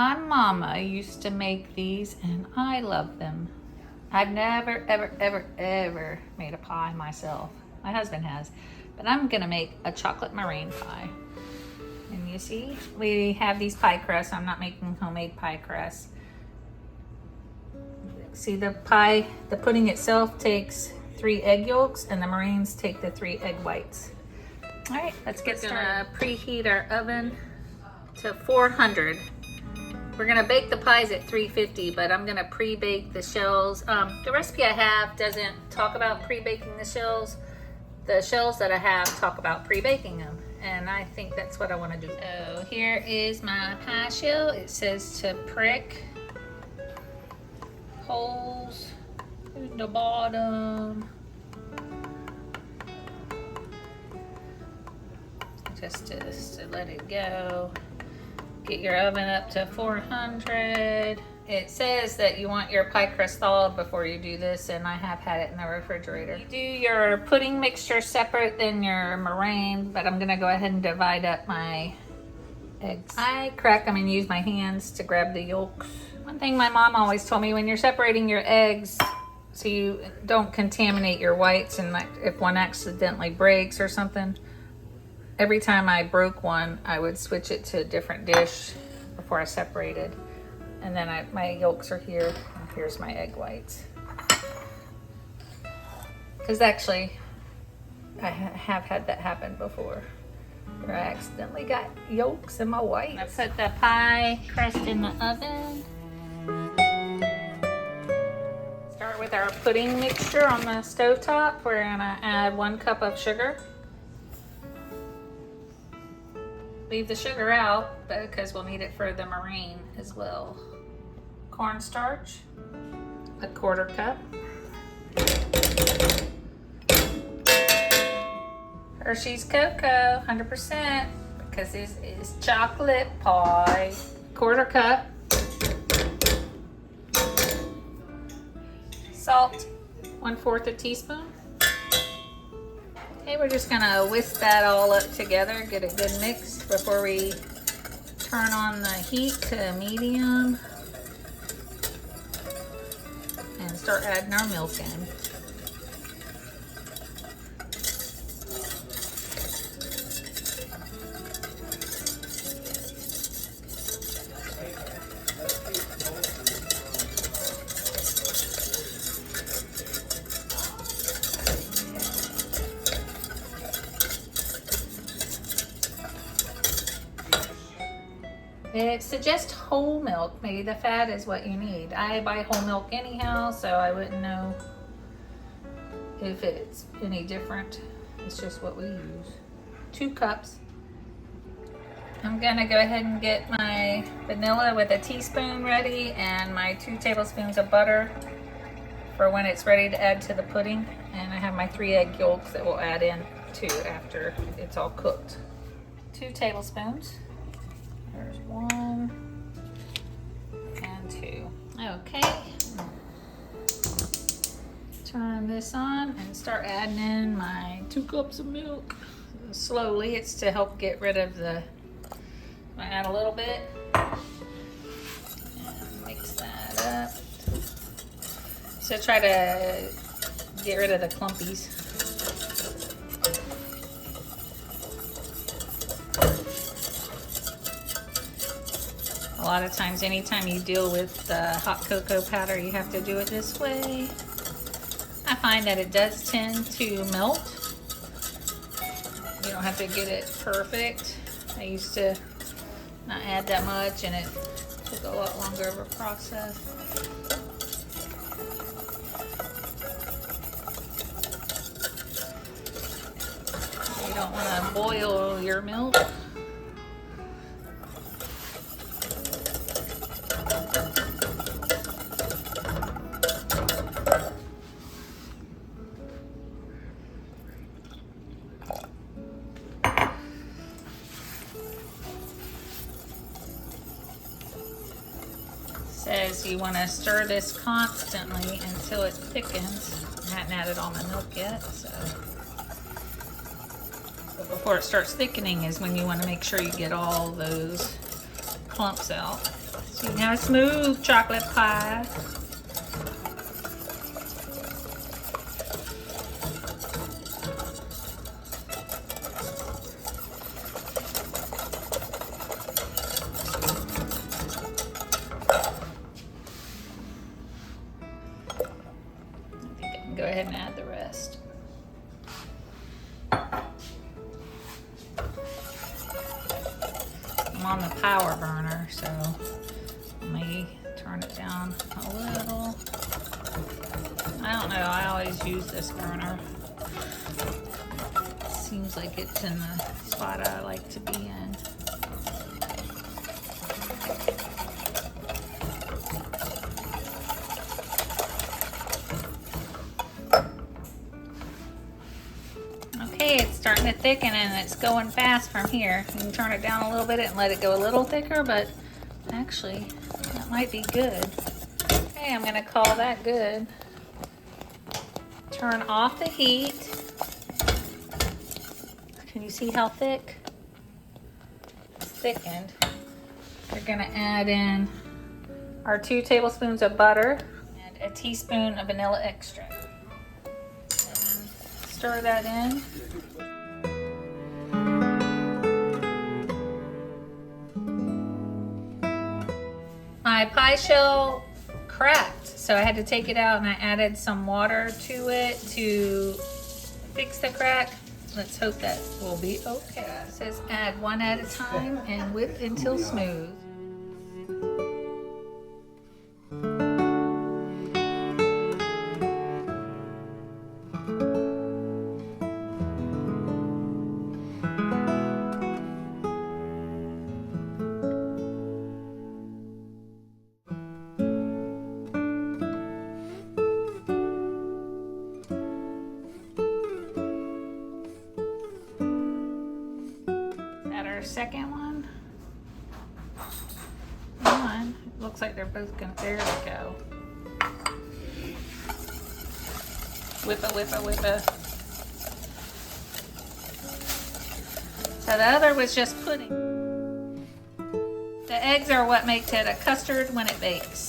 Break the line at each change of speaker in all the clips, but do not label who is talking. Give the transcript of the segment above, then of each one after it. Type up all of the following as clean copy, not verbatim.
My mama used to make these and I love them. I've never, ever, ever, ever made a pie myself. My husband has. But I'm gonna make a chocolate meringue pie. And you see, we have these pie crusts. I'm not making homemade pie crusts. See the pie, the pudding itself takes 3 egg yolks and the meringues take the 3 egg whites. All right, let's get started. We're gonna preheat our oven to 400. We're gonna bake the pies at 350, but I'm gonna pre-bake the shells. The recipe I have doesn't talk about pre-baking the shells. The shells that I have talk about pre-baking them, and I think that's what I wanna do. So here is my pie shell. It says to prick holes in the bottom. Just to let it go. Get your oven up to 400. It says that you want your pie crust thawed before you do this, and I have had it in the refrigerator. You do your pudding mixture separate than your meringue, but I'm gonna go ahead and divide up my eggs. I crack them and use my hands to grab the yolks. One thing my mom always told me, when you're separating your eggs, so you don't contaminate your whites, and like if one accidentally breaks or something, every time I broke one, I would switch it to a different dish before I separated. And then my yolks are here, and here's my egg whites. Because actually, I have had that happen before, where I accidentally got yolks in my whites. I put the pie crust in the oven. Start with our pudding mixture on the stovetop. We're gonna add 1 cup of sugar. Leave the sugar out because we'll need it for the meringue as well. Cornstarch, 1/4 cup. Hershey's Cocoa, 100%, because this is chocolate pie. 1/4 cup. Salt, 1/4 a teaspoon. Okay, we're just gonna whisk that all up together, get a good mix before we turn on the heat to medium and start adding our milk in. It suggests whole milk. Maybe the fat is what you need. I buy whole milk anyhow, so I wouldn't know if it's any different. It's just what we use. 2 cups. I'm gonna go ahead and get my vanilla with a teaspoon ready and my 2 tablespoons of butter for when it's ready to add to the pudding. And I have my 3 egg yolks that we'll add in too after it's all cooked. 2 tablespoons. There's 1 and 2. Okay. Turn this on and start adding in my 2 cups of milk. Slowly, it's to help get rid of the, I add a little bit and mix that up. So try to get rid of the clumpies. A lot of times, anytime you deal with hot cocoa powder, you have to do it this way. I find that it does tend to melt. You don't have to get it perfect. I used to not add that much, and it took a lot longer of a process. You don't want to boil your milk. Says you want to stir this constantly until it thickens. I hadn't added all my milk yet, so. But before it starts thickening is when you want to make sure you get all those clumps out. So you can have a smooth chocolate pie. Go ahead and add the rest. I'm on the power burner, so let me turn it down a little. I don't know, I always use this burner. Seems like it's in the spot I like to be in. Okay, it's starting to thicken and it's going fast from here. You can turn it down a little bit and let it go a little thicker, but actually that might be good. Okay, I'm gonna call that good. Turn off the heat. Can you see how thick? It's thickened. We're gonna add in our 2 tablespoons of butter and a teaspoon of vanilla extract. Stir that in. My pie shell cracked, so I had to take it out and I added some water to it to fix the crack. Let's hope that will be okay. It says add 1 at a time and whip until smooth. Our second one. It looks like they're both gonna, there we go. Whippa, whippa, whippa. So the other was just pudding. The eggs are what makes it a custard when it bakes.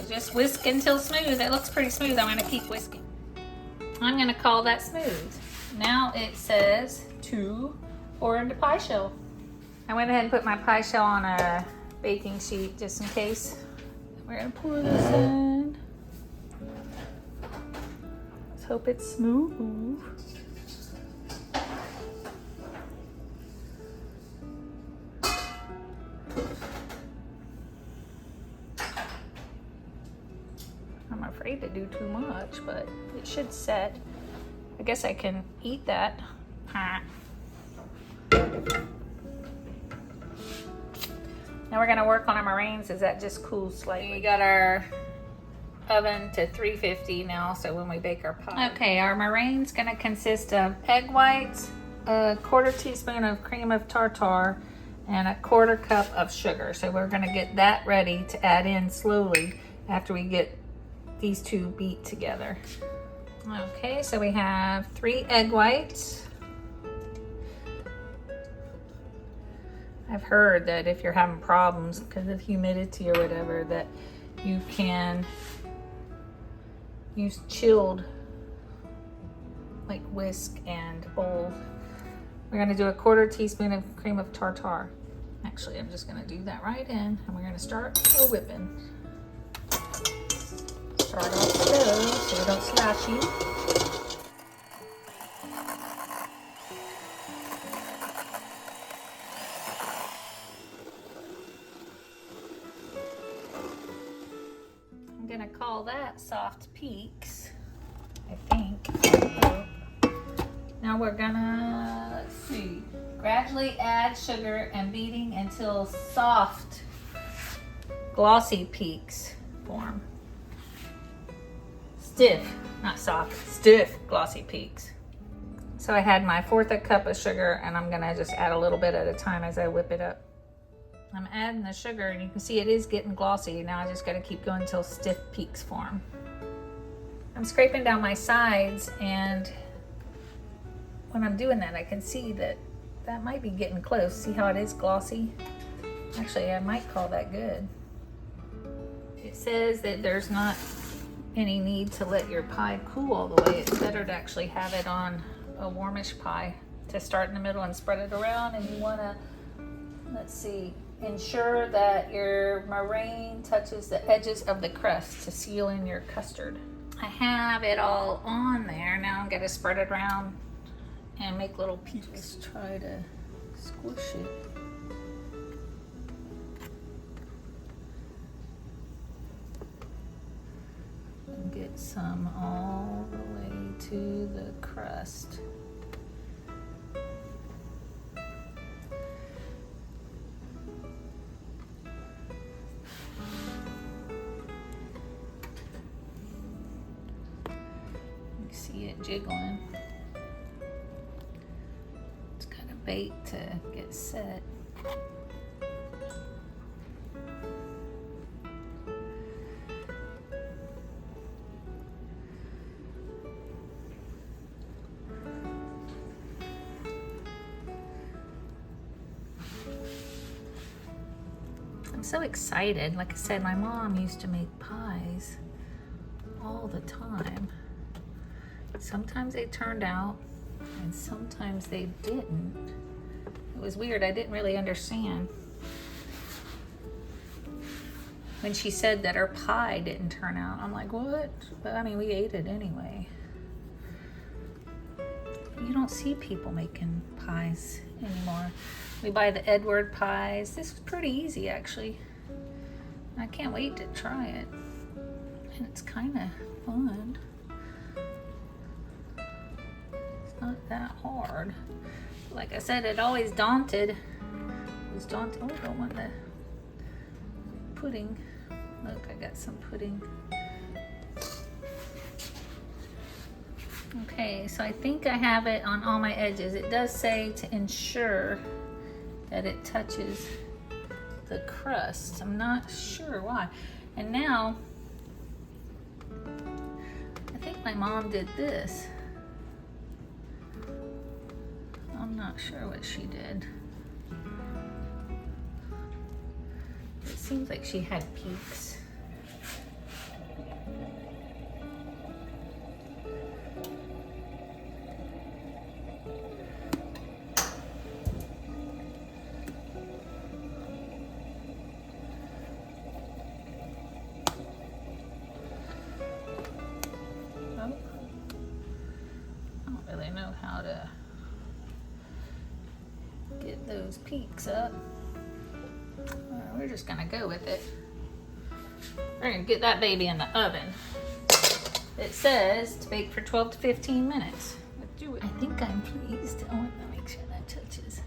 Just whisk until smooth. It looks pretty smooth. I'm gonna keep whisking. I'm gonna call that smooth. Now it says to pour into pie shell. I went ahead and put my pie shell on a baking sheet just in case. We're gonna pour this in. Let's hope it's smooth. I'm afraid to do too much, but it should set. I guess I can eat that. Now we're gonna work on our meringues as that just cools slightly. We got our oven to 350 now, so when we bake our pie. Okay, our meringue's gonna consist of egg whites, a 1/4 teaspoon of cream of tartar, and a 1/4 cup of sugar. So we're gonna get that ready to add in slowly after we get these two beat together. Okay, so we have 3 egg whites. I've heard that if you're having problems because of humidity or whatever, that you can use chilled, like whisk and bowl. We're gonna do a 1/4 teaspoon of cream of tartar. Actually, I'm just gonna do that right in, and we're gonna start whipping. Start off slow so we don't slash you. I'm gonna call that soft peaks, I think. Now we're gonna, let's see, gradually add sugar and beating until soft, glossy peaks form. Stiff not soft, stiff glossy peaks. So I had my 1/4 cup of sugar, and I'm gonna just add a little bit at a time as I whip it up. I'm adding the sugar, and you can see it is getting glossy. Now I just gotta keep going until stiff peaks form. I'm scraping down my sides, and when I'm doing that, I can see that that might be getting close. See how it is glossy? Actually, I might call that good. It says that there's not any need to let your pie cool all the way. It's better to actually have it on a warmish pie to start in the middle and spread it around. And you wanna, let's see, ensure that your meringue touches the edges of the crust to seal in your custard. I have it all on there. Now I'm gonna spread it around and make little peaks. Just try to squish it. And get some all the way to the crust. You see it jiggling. It's got to bake to get set. I'm so excited. Like I said, my mom used to make pies all the time. Sometimes they turned out and sometimes they didn't. It was weird. I didn't really understand when she said that her pie didn't turn out. I'm like, what? But I mean, we ate it anyway. You don't see people making pies anymore. We buy the Edward pies. This was pretty easy, actually. I can't wait to try it. And it's kind of fun. It's not that hard. Like I said, it always daunted. It was daunting. Oh, I don't want the pudding. Look, I got some pudding. Okay, so I think I have it on all my edges. It does say to ensure that it touches the crust. I'm not sure why. And now, I think my mom did this. I'm not sure what she did. It seems like she had peaks. How to get those peaks up. We're just gonna go with it. We're gonna get that baby in the oven. It says to bake for 12 to 15 minutes. Let's do it. I think I'm pleased. I want to make sure that touches.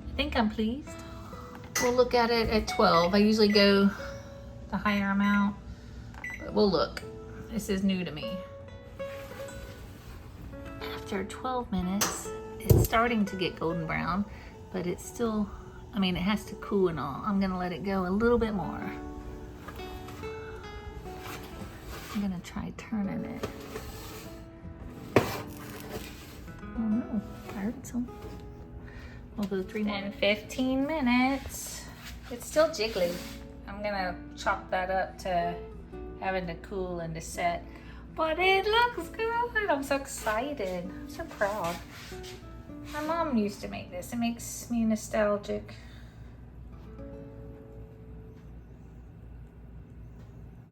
I think I'm pleased. We'll look at it at 12. I usually go the higher amount, but we'll look. This is new to me. After 12 minutes, it's starting to get golden brown, but it's still, I mean, it has to cool and all. I'm gonna let it go a little bit more. I'm gonna try turning it. Oh no, I heard some. We'll go 3 more. 15 minutes. It's still jiggly. I'm gonna chop that up to having to cool and to set. But it looks good. I'm so excited. I'm so proud. My mom used to make this. It makes me nostalgic.